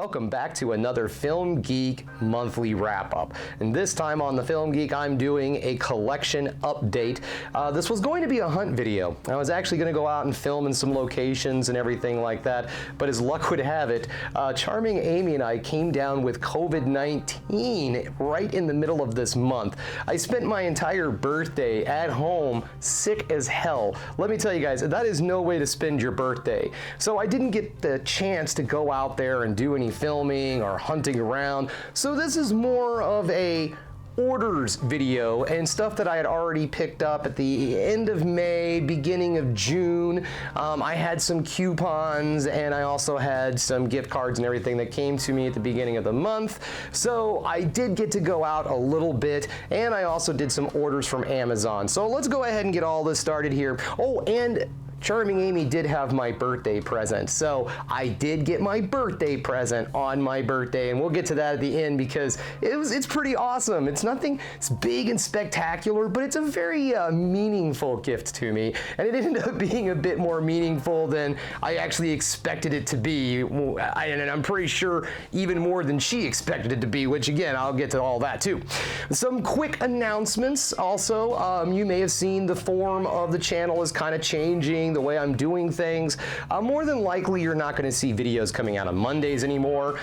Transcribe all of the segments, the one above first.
welcome back to another Film Geek monthly wrap-up. And this time on the Film Geek, I'm doing a collection update. This was going to be a hunt video. I was actually going to go out and film in some locations and everything like that, but as luck would have it, Charming Amy and I came down with COVID-19 right in the middle of this month. I spent my entire birthday at home sick as hell. Let me tell you guys, that is no way to spend your birthday. So I didn't get the chance to go out there and do any filming or hunting around. So this is more of a orders video and stuff that I had already picked up at the end of May, beginning of June. I had some coupons and I also had some gift cards and everything that came to me at the beginning of the month. So I did get to go out a little bit, and I also did some orders from Amazon. So let's go ahead and get all this started here. Oh, and Charming Amy did have my birthday present, so I did get my birthday present on my birthday, and we'll get to that at the end because it's pretty awesome. It's nothing big and spectacular, but it's a very meaningful gift to me, and it ended up being a bit more meaningful than I actually expected it to be, and I'm pretty sure even more than she expected it to be, which again, I'll get to all that too. Some quick announcements also. You may have seen the form of the channel is kind of changing, the way I'm doing things. More than likely, you're not going to see videos coming out on Mondays anymore.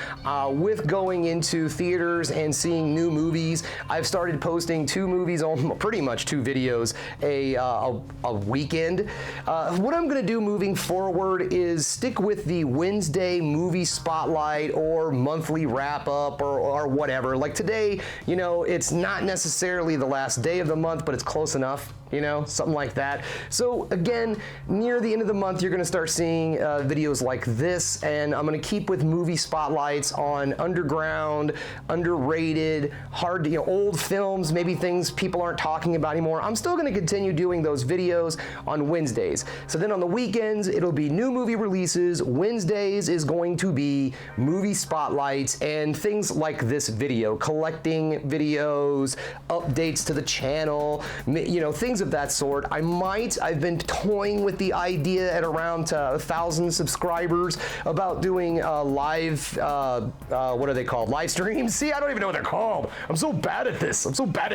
With going into theaters and seeing new movies, I've started posting 2 movies, pretty much 2 videos a weekend. What I'm going to do moving forward is stick with the Wednesday movie spotlight or monthly wrap up or whatever. Like today, you know, it's not necessarily the last day of the month, but it's close enough. You know, something like that. So again, near the end of the month, you're going to start seeing videos like this, and I'm going to keep with movie spotlights on underground, underrated, hard to, old films, maybe things people aren't talking about anymore. I'm still going to continue doing those videos on Wednesdays. So then on the weekends, it'll be new movie releases. Wednesdays is going to be movie spotlights and things like this video, collecting videos, updates to the channel, things of that sort. I've been toying with the idea at around 1,000 subscribers about doing live, what are they called? Live streams? See, I don't even know what they're called. I'm so bad at this. So, but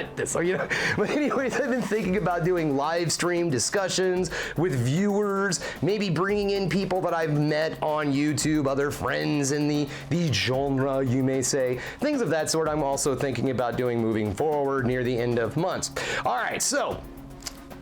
anyways, I've been thinking about doing live stream discussions with viewers, maybe bringing in people that I've met on YouTube, other friends in the genre, you may say. Things of that sort I'm also thinking about doing moving forward near the end of months. All right, so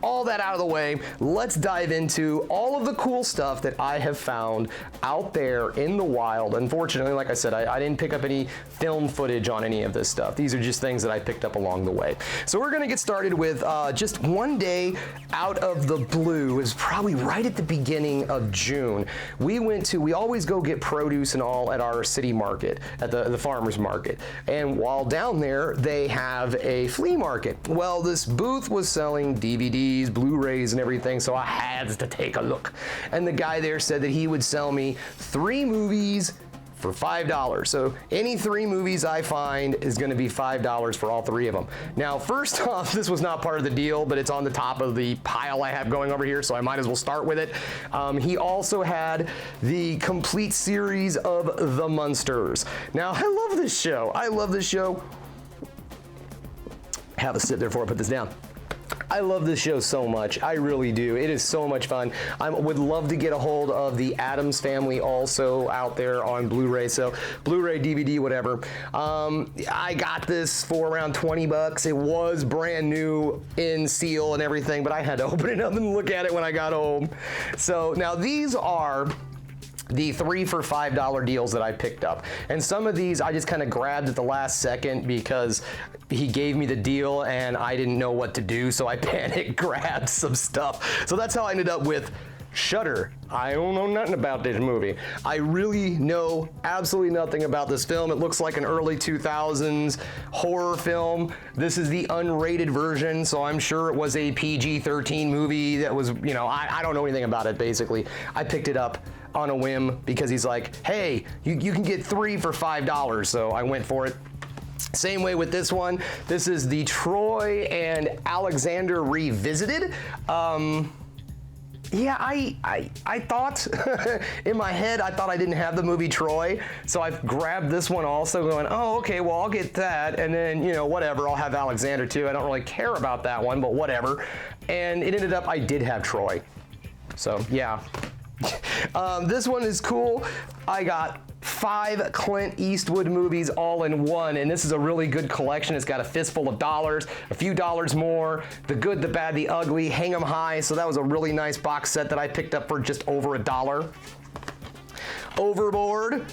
all that out of the way, let's dive into all of the cool stuff that I have found out there in the wild. Unfortunately, like I said, I didn't pick up any film footage on any of this stuff. These are just things that I picked up along the way. So we're gonna get started with just one day out of the blue. Is probably right at the beginning of June. We always go get produce and all at our city market, at the farmer's market. And while down there, they have a flea market. Well, this booth was selling DVDs, Blu-rays and everything, so I had to take a look. And the guy there said that he would sell me 3 movies for $5. So any 3 movies I find is going to be $5 for all 3 of them. Now, first off, this was not part of the deal, but it's on the top of the pile I have going over here, so I might as well start with it. He also had the complete series of The Munsters. Now, I love this show. Have a sip there before I put this down. I love this show so much. I really do. It is so much fun. I would love to get a hold of the Addams Family also out there on Blu-ray. So Blu-ray, DVD, whatever. I got this for around 20 bucks. It was brand new in seal and everything, but I had to open it up and look at it when I got home. So now these are the 3 for $5 deals that I picked up. And some of these I just kind of grabbed at the last second because he gave me the deal and I didn't know what to do, so I panic grabbed some stuff. So that's how I ended up with Shudder. I don't know nothing about this movie. I really know absolutely nothing about this film. It looks like an early 2000s horror film. This is the unrated version, so I'm sure it was a PG-13 movie that was, I don't know anything about it, basically. I picked it up on a whim because he's like, hey, you can get 3 for $5, so I went for it. Same way with this one. This is the Troy and Alexander Revisited. Yeah, I thought, in my head, I thought I didn't have the movie Troy, so I grabbed this one also going, oh, okay, well, I'll get that, and then, you know, whatever, I'll have Alexander too. I don't really care about that one, but whatever. And it ended up, I did have Troy. So, yeah. This one is cool. I got 5 Clint Eastwood movies all in one, and this is a really good collection. It's got a fistful of dollars, a few dollars more, the good, the bad, the ugly, hang 'em high. So that was a really nice box set that I picked up for just over $1. Overboard.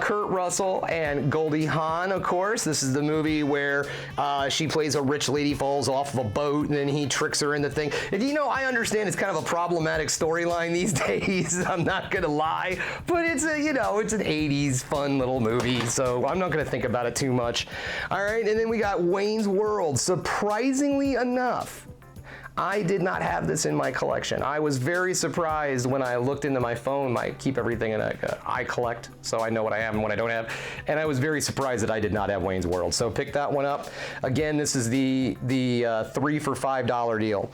Kurt Russell and Goldie Hawn, of course. This is the movie where she plays a rich lady, falls off of a boat, and then he tricks her into thing. And you know, I understand it's kind of a problematic storyline these days. I'm not gonna lie, but it's a, you know, it's an 80s fun little movie, so I'm not gonna think about it too much. All right, and then we got Wayne's World. Surprisingly enough, I did not have this in my collection. I was very surprised when I looked into my phone. I keep everything in I collect, so I know what I have and what I don't have. And I was very surprised that I did not have Wayne's World. So pick that one up. Again, this is the 3 for $5 deal.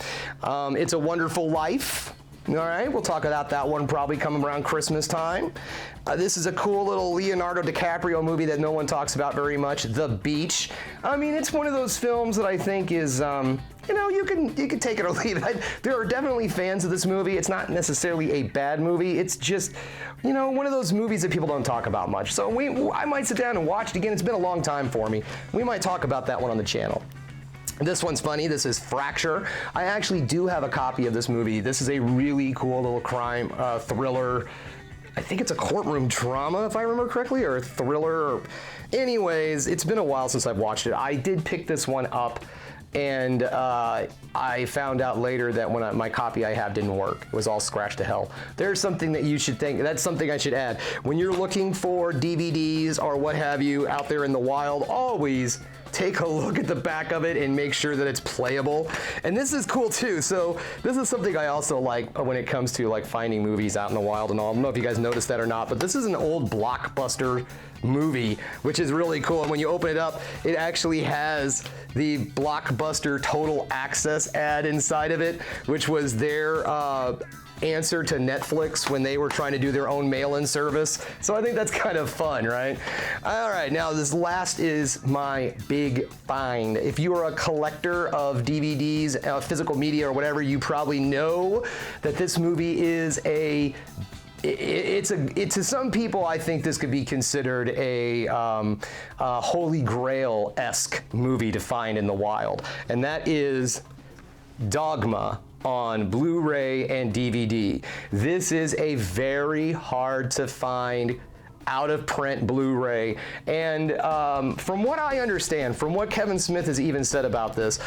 It's a Wonderful Life. All right, we'll talk about that one probably coming around Christmas time. This is a cool little Leonardo DiCaprio movie that no one talks about very much, The Beach. I mean, it's one of those films that I think is, you know, you can take it or leave it. There are definitely fans of this movie. It's not necessarily a bad movie. It's just, you know, one of those movies that people don't talk about much. So I might sit down and watch it again. It's been a long time for me. We might talk about that one on the channel. This one's funny. This is Fracture. I actually do have a copy of this movie. This is a really cool little crime thriller. I think it's a courtroom drama, if I remember correctly, or a thriller. Anyways, it's been a while since I've watched it. I did pick this one up, and I found out later that when my copy I have didn't work. It was all scratched to hell. There's something that you should think, that's something I should add. When you're looking for DVDs or what have you out there in the wild, always take a look at the back of it and make sure that it's playable. And this is cool too. So this is something I also like when it comes to like finding movies out in the wild and all. I don't know if you guys noticed that or not, but this is an old Blockbuster movie, which is really cool. And when you open it up, it actually has the Blockbuster Total Access ad inside of it, which was their answer to Netflix when they were trying to do their own mail-in service. So I think that's kind of fun, right? All right, now this last is my big find. If you are a collector of DVDs, physical media or whatever, you probably know that this movie is to some people, I think this could be considered a Holy Grail-esque movie to find in the wild, and that is Dogma on Blu-ray and DVD. This is a very hard to find out-of-print Blu-ray, and from what I understand, from what Kevin Smith has even said about this,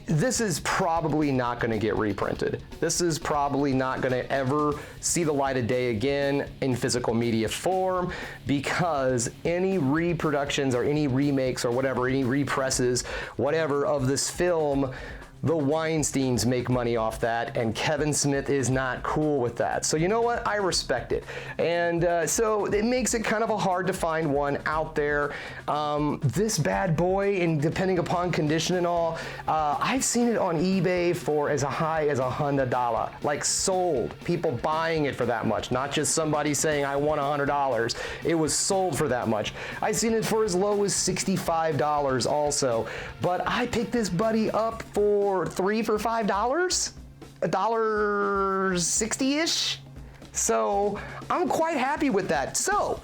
this is probably not going to get reprinted. This is probably not going to ever see the light of day again in physical media form, because any reproductions or any remakes or whatever, any represses, whatever of this film, the Weinsteins make money off that, and Kevin Smith is not cool with that. So you know what? I respect it. And so it makes it kind of a hard to find one out there. This bad boy, and depending upon condition and all, I've seen it on eBay for as high as $100. Like sold. People buying it for that much. Not just somebody saying, I want $100. It was sold for that much. I've seen it for as low as $65 also. But I picked this buddy up for 3 for $5, $1.60-ish. So I'm quite happy with that. So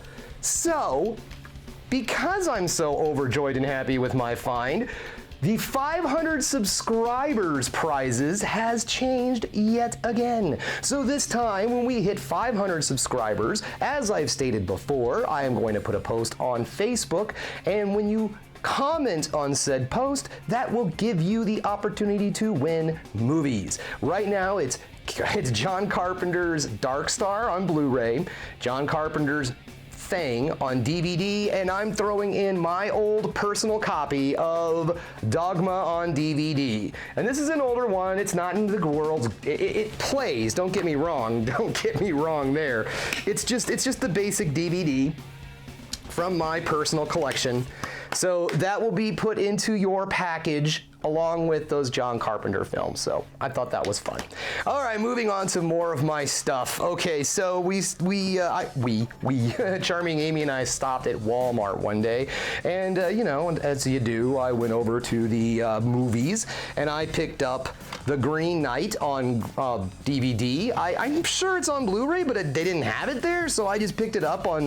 because I'm so overjoyed and happy with my find, the 500 subscribers prizes has changed yet again. So this time when we hit 500 subscribers, as I've stated before, I am going to put a post on Facebook, and when you comment on said post, that will give you the opportunity to win movies. Right now, it's John Carpenter's Dark Star on Blu-ray, John Carpenter's Thing on DVD, and I'm throwing in my old personal copy of Dogma on DVD. And this is an older one. It's not in the world's. It plays. Don't get me wrong. Don't get me wrong there. It's just the basic DVD from my personal collection. So that will be put into your package along with those John Carpenter films. So I thought that was fun. All right, moving on to more of my stuff. Okay, so Charming Amy and I stopped at Walmart one day, and you know, as you do, I went over to the movies, and I picked up The Green Knight on DVD. I'm sure it's on Blu-ray, but they didn't have it there, so I just picked it up on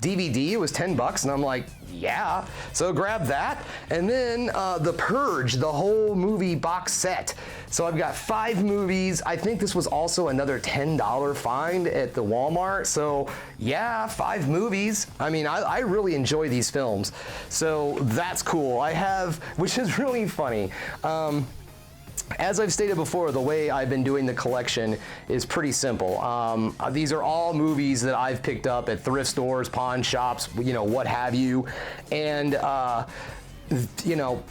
DVD. It was $10, and I'm like, yeah. So grab that, and then The Purge, the whole movie box set. So I've got 5 movies. I think this was also another $10 find at the Walmart. So yeah, 5 movies. I mean, I really enjoy these films. So that's cool. I have, which is really funny. As I've stated before, the way I've been doing the collection is pretty simple. These are all movies that I've picked up at thrift stores, pawn shops, you know, what have you. And, you know,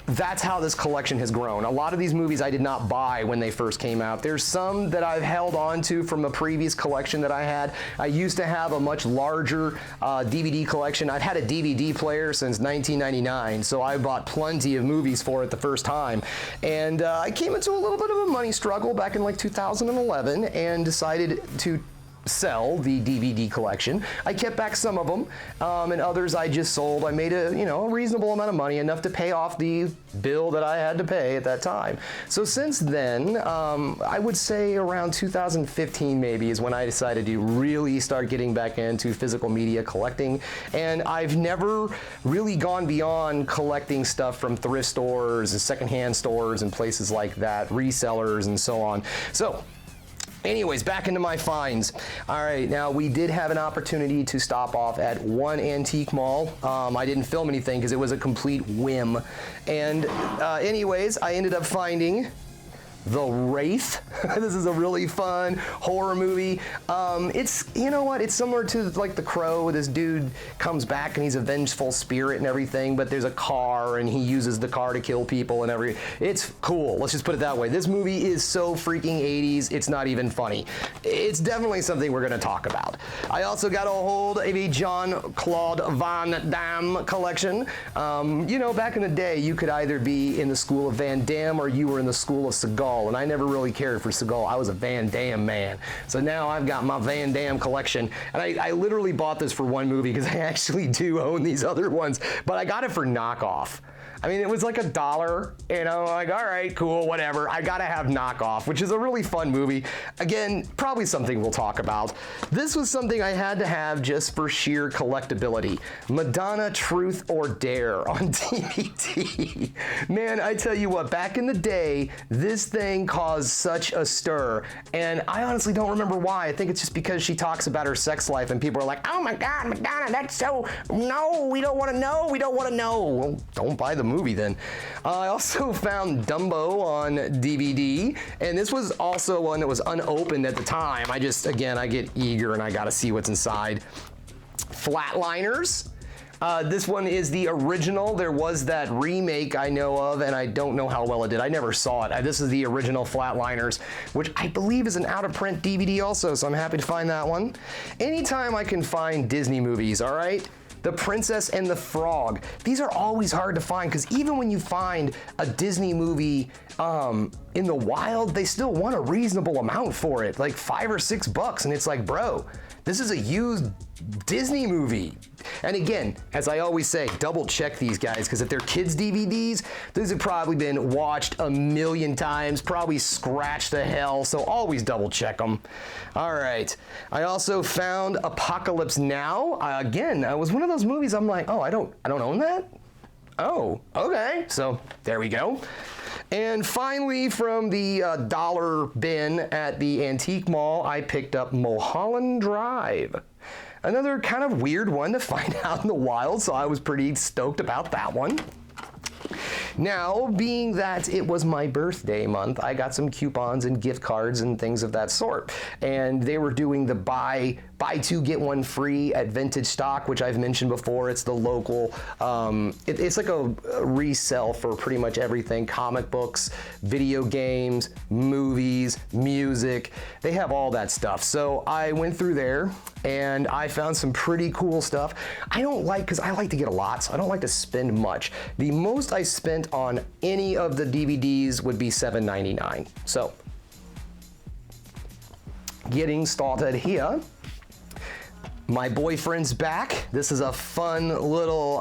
that's how this collection has grown. A lot of these movies I did not buy when they first came out. There's some that I've held on to from a previous collection that I had. I used to have a much larger DVD collection. I've had a DVD player since 1999, so I bought plenty of movies for it the first time. And I came into a little bit of a money struggle back in like 2011 and decided to sell the DVD collection. I kept back some of them, and others I just sold. I made a reasonable amount of money, enough to pay off the bill that I had to pay at that time. So since then, I would say around 2015 maybe is when I decided to really start getting back into physical media collecting, and I've never really gone beyond collecting stuff from thrift stores and secondhand stores and places like that, resellers and so on. So anyways, back into my finds. All right, now we did have an opportunity to stop off at one antique mall. I didn't film anything because it was a complete whim. And anyways, I ended up finding The Wraith. This is a really fun horror movie. It's, you know what, it's similar to like The Crow. This dude comes back and he's a vengeful spirit and everything, but there's a car and he uses the car to kill people and it's cool. Let's just put it that way. This movie is so freaking 80s, it's not even funny. It's definitely something we're gonna talk about. I also got a hold of a Jean-Claude Van Damme collection. You know, back in the day, you could either be in the school of Van Damme or you were in the school of Seagal. And I never really cared for Seagal. I was a Van Damme man. So now I've got my Van Damme collection, and I literally bought this for one movie because I actually do own these other ones, but I got it for knockoff. I mean, it was like $1, and I'm like, all right, cool, whatever. I gotta have Knockoff, which is a really fun movie. Again, probably something we'll talk about. This was something I had to have just for sheer collectability. Madonna Truth or Dare on DVD. Man, I tell you what, back in the day, this thing caused such a stir, and I honestly don't remember why. I think it's just because she talks about her sex life, and people are like, oh my God, Madonna, that's so, no, we don't wanna know, we don't wanna know. Well, don't buy the movie then. I also found Dumbo on DVD, and this was also one that was unopened at the time. I get eager and I gotta see what's inside. Flatliners. This one is the original. There was that remake I know of, and I don't know how well it did. I never saw it. This is the original Flatliners, which I believe is an out-of-print DVD also, so I'm happy to find that one. Anytime I can find Disney movies, all right? The Princess and the Frog. These are always hard to find because even when you find a Disney movie in the wild, they still want a reasonable amount for it, like $5 or $6, and it's like, bro, this is a used Disney movie. And again, as I always say, double check these guys, because if they're kids' DVDs, these have probably been watched a million times, probably scratched to hell, so always double check them. All right, I also found Apocalypse Now. Again, it was one of those movies I'm like, oh, I don't own that? Oh, okay, so there we go. And finally, from the dollar bin at the antique mall, I picked up Mulholland Drive. Another kind of weird one to find out in the wild, so I was pretty stoked about that one. Now, being that it was my birthday month, I got some coupons and gift cards and things of that sort. And they were doing the buy two, get one free at Vintage Stock, which I've mentioned before. It's the local, it's like a resell for pretty much everything. Comic books, video games, movies, music. They have all that stuff. So I went through there and I found some pretty cool stuff. Because I like to get a lot, so I don't like to spend much. The most I spent content on any of the DVDs would be $7.99. So, getting started here. My Boyfriend's Back. This is a fun little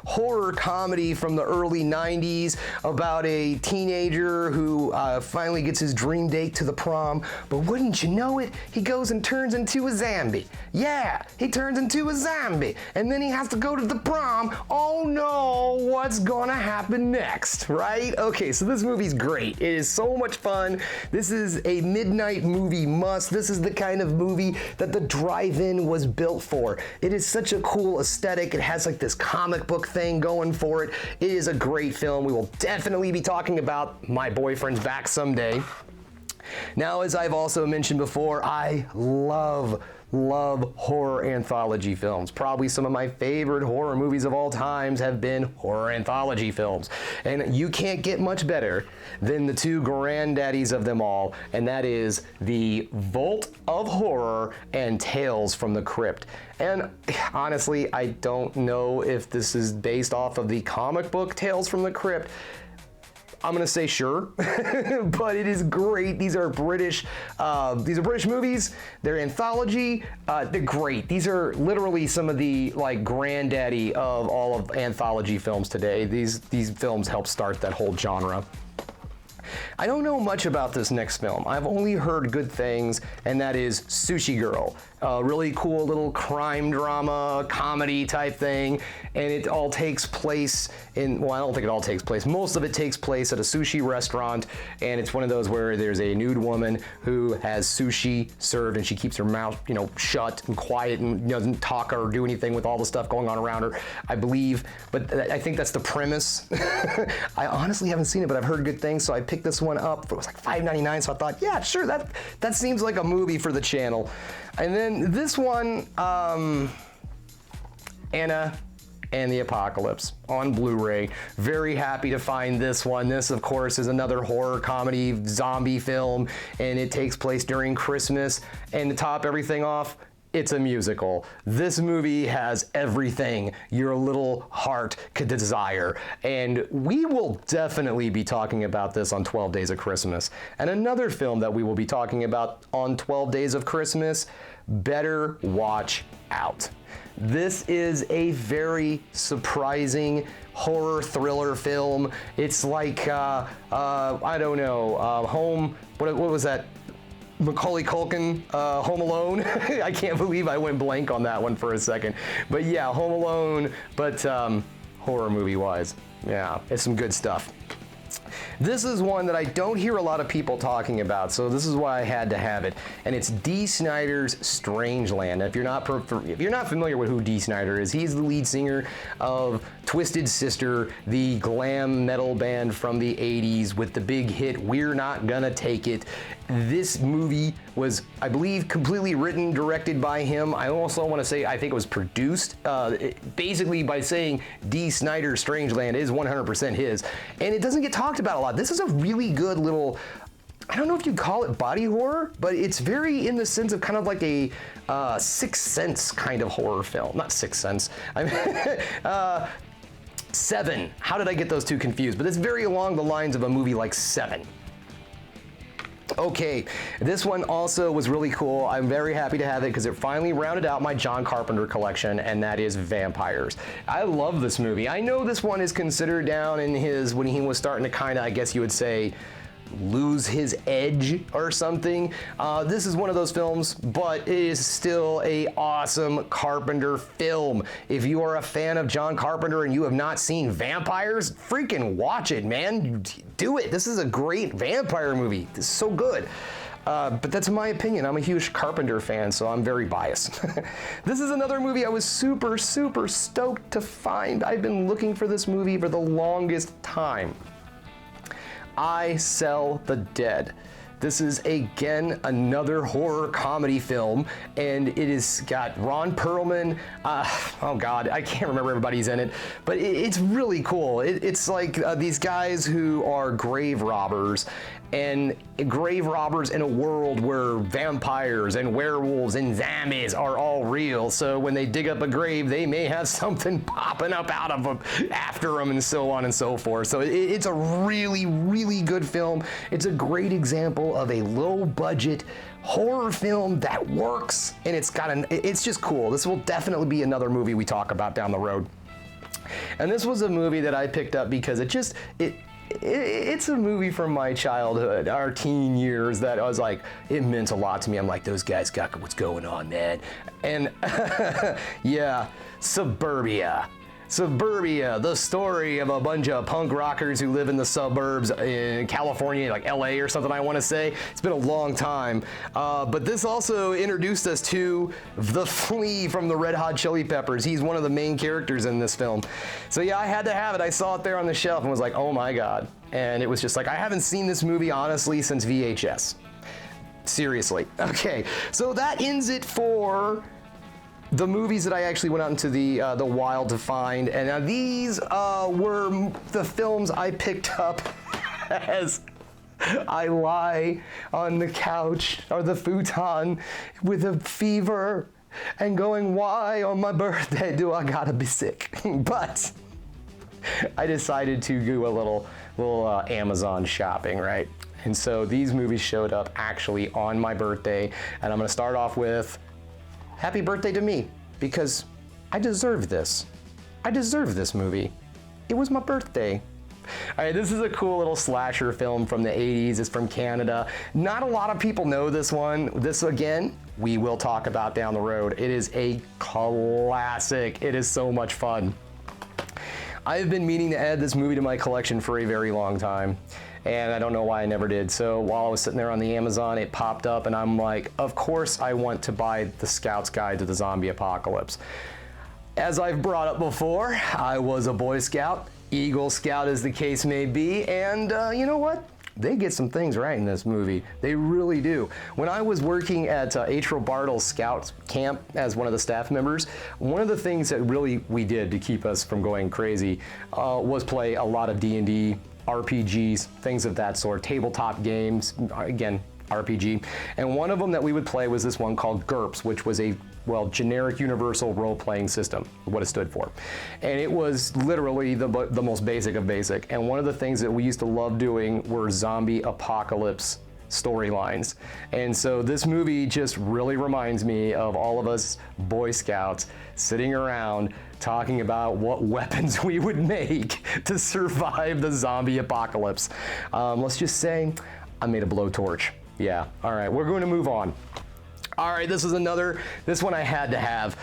horror comedy from the early 90s about a teenager who finally gets his dream date to the prom, but wouldn't you know it, he goes and turns into a zombie. Yeah, he turns into a zombie, and then he has to go to the prom. Oh no, what's gonna happen next, right? Okay, so this movie's great. It is so much fun. This is a midnight movie must. This is the kind of movie that the drive-in was built for. It is such a cool aesthetic. It has like this comic book thing going for it. It is a great film. We will definitely be talking about My Boyfriend's Back someday. Now, as I've also mentioned before, I love horror anthology films. Probably some of my favorite horror movies of all times have been horror anthology films. And you can't get much better than the two granddaddies of them all, and that is the Vault of Horror and Tales from the Crypt. And honestly, I don't know if this is based off of the comic book Tales from the Crypt. I'm gonna say sure, but it is great. These are British movies. They're anthology. They're great. These are literally some of the like granddaddy of all of anthology films today. These films helped start that whole genre. I don't know much about this next film. I've only heard good things, and that is Sushi Girl. A really cool little crime drama, comedy type thing, and it all takes place in, well, I don't think it all takes place. Most of it takes place at a sushi restaurant, and it's one of those where there's a nude woman who has sushi served, and she keeps her mouth, shut and quiet and doesn't talk or do anything with all the stuff going on around her, I believe. But I think that's the premise. I honestly haven't seen it, but I've heard good things, so I picked this one up. It was like $5.99, so I thought, yeah, sure, that seems like a movie for the channel. And then this one, Anna and the Apocalypse on Blu-ray. Very happy to find this one. This, of course, is another horror comedy zombie film, and it takes place during Christmas. And to top everything off, it's a musical. This movie has everything your little heart could desire, and we will definitely be talking about this on 12 Days of Christmas. And another film that we will be talking about on 12 Days of Christmas, Better Watch Out. This is a very surprising horror thriller film. It's like, I don't know, what was that? Macaulay Culkin, Home Alone. I can't believe I went blank on that one for a second. But yeah, Home Alone, but horror movie-wise. Yeah, it's some good stuff. This is one that I don't hear a lot of people talking about, so this is why I had to have it. And it's Snyders Strangeland. If you're not familiar with who Snyder is, he's the lead singer of Twisted Sister, the glam metal band from the 80s with the big hit We're Not Gonna Take It. This movie was, I believe, completely written, directed by him. I also want to say I think it was produced. Basically, by saying Snyders Strangeland is 100% his, and it doesn't get talked about a lot. This is a really good little, I don't know if you'd call it body horror, but it's very in the sense of kind of like a Sixth Sense kind of horror film. Not Sixth Sense. I mean, Seven. How did I get those two confused? But it's very along the lines of a movie like Seven. Okay, this one also was really cool. I'm very happy to have it because it finally rounded out my John Carpenter collection, and that is Vampires. I love this movie. I know this one is considered down in his, when he was starting to kind of, I guess you would say, lose his edge or something. This is one of those films, but it is still a awesome Carpenter film. If you are a fan of John Carpenter and you have not seen Vampires, freaking watch it, man. Do it. This is a great vampire movie. This is so good. But that's my opinion. I'm a huge Carpenter fan, so I'm very biased. This is another movie I was super, super stoked to find. I've been looking for this movie for the longest time. I Sell the Dead. This is, again, another horror comedy film, and it has got Ron Perlman. Oh God, I can't remember everybody's in it, but it's really cool. It's like these guys who are grave robbers, and grave robbers in a world where vampires and werewolves and zombies are all real. So when they dig up a grave, they may have something popping up out of them after them, and so on and so forth. So it's a really, really good film. It's a great example of a low budget horror film that works, and it's just cool. This will definitely be another movie we talk about down the road. And this was a movie that I picked up because it's a movie from my childhood, our teen years, that I was like, it meant a lot to me. I'm like, those guys got what's going on, man. And yeah, Suburbia. Suburbia, the story of a bunch of punk rockers who live in the suburbs in California, like LA or something, I want to say. It's been a long time. But this also introduced us to the Flea from the Red Hot Chili Peppers. He's one of the main characters in this film. So yeah, I had to have it. I saw it there on the shelf and was like, oh my God. And it was just like, I haven't seen this movie, honestly, since VHS. Seriously. Okay, so that ends it for the movies that I actually went out into the wild to find, and now these were the films I picked up as I lie on the couch or the futon with a fever and going, why on my birthday do I gotta be sick? But I decided to do a little Amazon shopping, right? And so these movies showed up actually on my birthday, and I'm gonna start off with happy birthday to me, because I deserve this. I deserve this movie. It was my birthday. All right, this is a cool little slasher film from the 80s. It's from Canada. Not a lot of people know this one. This, again, we will talk about down the road. It is a classic. It is so much fun. I've been meaning to add this movie to my collection for a very long time, and I don't know why I never did. So while I was sitting there on the Amazon, it popped up, and I'm like, of course I want to buy The Scout's Guide to the Zombie Apocalypse. As I've brought up before, I was a Boy Scout, Eagle Scout as the case may be, and you know what? They get some things right in this movie. They really do. When I was working at Atrio Bartle's Scout camp as one of the staff members, one of the things that really we did to keep us from going crazy was play a lot of D&D, RPGs, things of that sort, tabletop games, again, RPG. And one of them that we would play was this one called GURPS, which was a, well, generic universal role-playing system, what it stood for. And it was literally the most basic of basic. And one of the things that we used to love doing were zombie apocalypse storylines. And so this movie just really reminds me of all of us Boy Scouts sitting around talking about what weapons we would make to survive the zombie apocalypse. Let's just say I made a blowtorch. Yeah, all right, we're going to move on. All right, this one I had to have.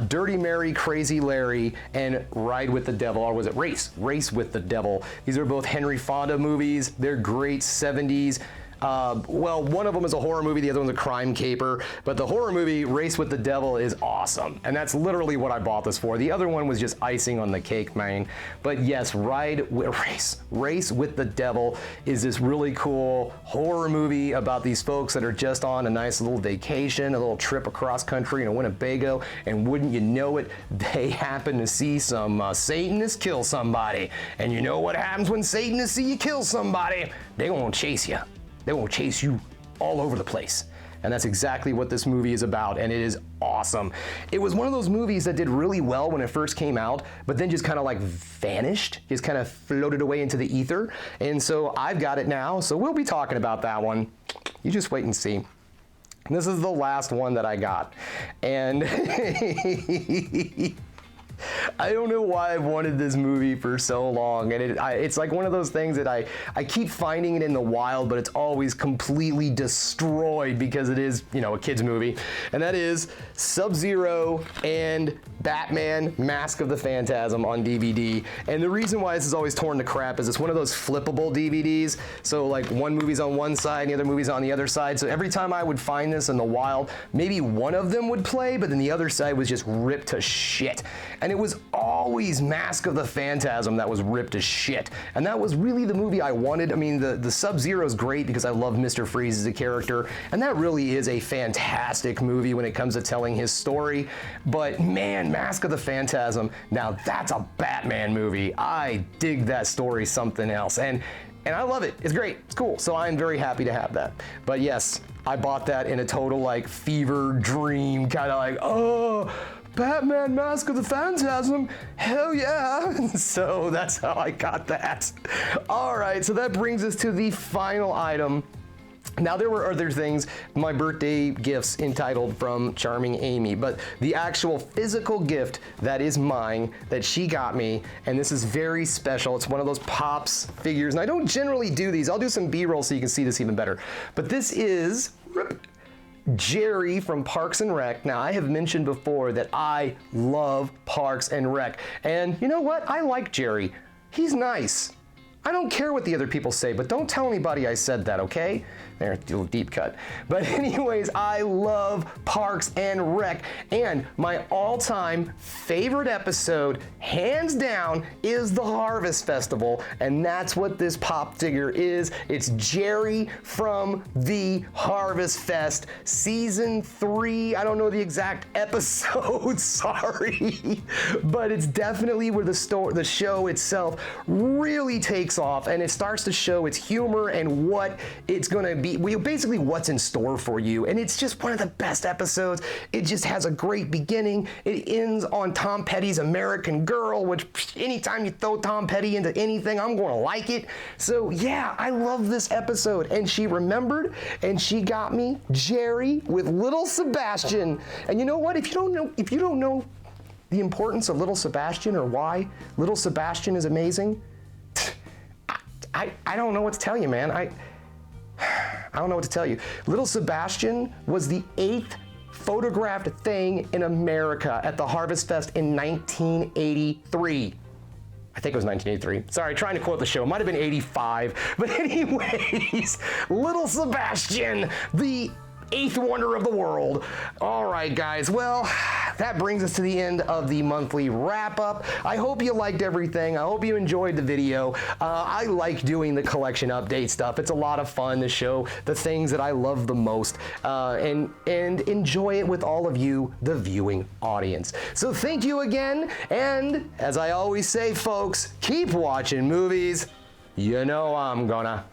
Dirty Mary, Crazy Larry, and Ride with the Devil, or was it Race with the Devil. These are both Henry Fonda movies. They're great 70s. Well, one of them is a horror movie, the other one's a crime caper, but the horror movie, Race with the Devil, is awesome, and that's literally what I bought this for. The other one was just icing on the cake, man. But yes, Race with the Devil is this really cool horror movie about these folks that are just on a nice little vacation, a little trip across country in Winnebago, and wouldn't you know it, they happen to see some Satanists kill somebody. And you know what happens when Satanists see you kill somebody? They're gonna chase you. They will chase you all over the place. And that's exactly what this movie is about, and it is awesome. It was one of those movies that did really well when it first came out, but then just kind of like vanished, just kind of floated away into the ether. And so I've got it now, so we'll be talking about that one. You just wait and see. This is the last one that I got. And I don't know why I've wanted this movie for so long, and it's like one of those things that I keep finding it in the wild, but it's always completely destroyed because it is, you know, a kid's movie, and that is Sub-Zero and Batman Mask of the Phantasm on DVD. And the reason why this is always torn to crap is it's one of those flippable DVDs, so like one movie's on one side and the other movie's on the other side, so every time I would find this in the wild, maybe one of them would play, but then the other side was just ripped to shit. And it was always Mask of the Phantasm that was ripped to shit. And that was really the movie I wanted. I mean, the Sub-Zero is great because I love Mr. Freeze as a character, and that really is a fantastic movie when it comes to telling his story. But man, Mask of the Phantasm, now that's a Batman movie. I dig that story something else. And and I love it. It's great. It's cool. So I'm very happy to have that. But yes, I bought that in a total like fever dream, kind of like, oh, Batman Mask of the Phantasm, hell yeah. So that's how I got that. All right, so that brings us to the final item. Now, there were other things, my birthday gifts entitled From Charming Amy, but the actual physical gift that is mine, that she got me, and this is very special. It's one of those Pops figures, and I don't generally do these. I'll do some B-roll so you can see this even better. But this is Jerry from Parks and Rec. Now, I have mentioned before that I love Parks and Rec, and you know what? I like Jerry. He's nice. I don't care what the other people say, but don't tell anybody I said that, okay? There, a little deep cut. But anyways, I love Parks and Rec, and my all-time favorite episode, hands down, is the Harvest Festival, and that's what this pop figure is. It's Jerry from the Harvest Fest, season 3. I don't know the exact episode, sorry, but it's definitely where the show itself really takes off, and it starts to show its humor and what it's gonna be, basically what's in store for you. And it's just one of the best episodes. It just has a great beginning. It ends on Tom Petty's American Girl, which anytime you throw Tom Petty into anything, I'm gonna like it. So yeah, I love this episode. And she remembered, and she got me Jerry with little Sebastian. And you know what? If you don't know the importance of little Sebastian or why little Sebastian is amazing, I don't know what to tell you, man. I don't know what to tell you. Little Sebastian was the 8th photographed thing in America at the Harvest Fest in 1983. I think it was 1983. Sorry, trying to quote the show. It might have been 85. But anyways, Little Sebastian, the 8th wonder of the world. All right, guys. Well, that brings us to the end of the monthly wrap-up. I hope you liked everything. I hope you enjoyed the video. I like doing the collection update stuff. It's a lot of fun to show the things that I love the most and enjoy it with all of you, the viewing audience. So thank you again, and as I always say, folks, keep watching movies. You know I'm gonna.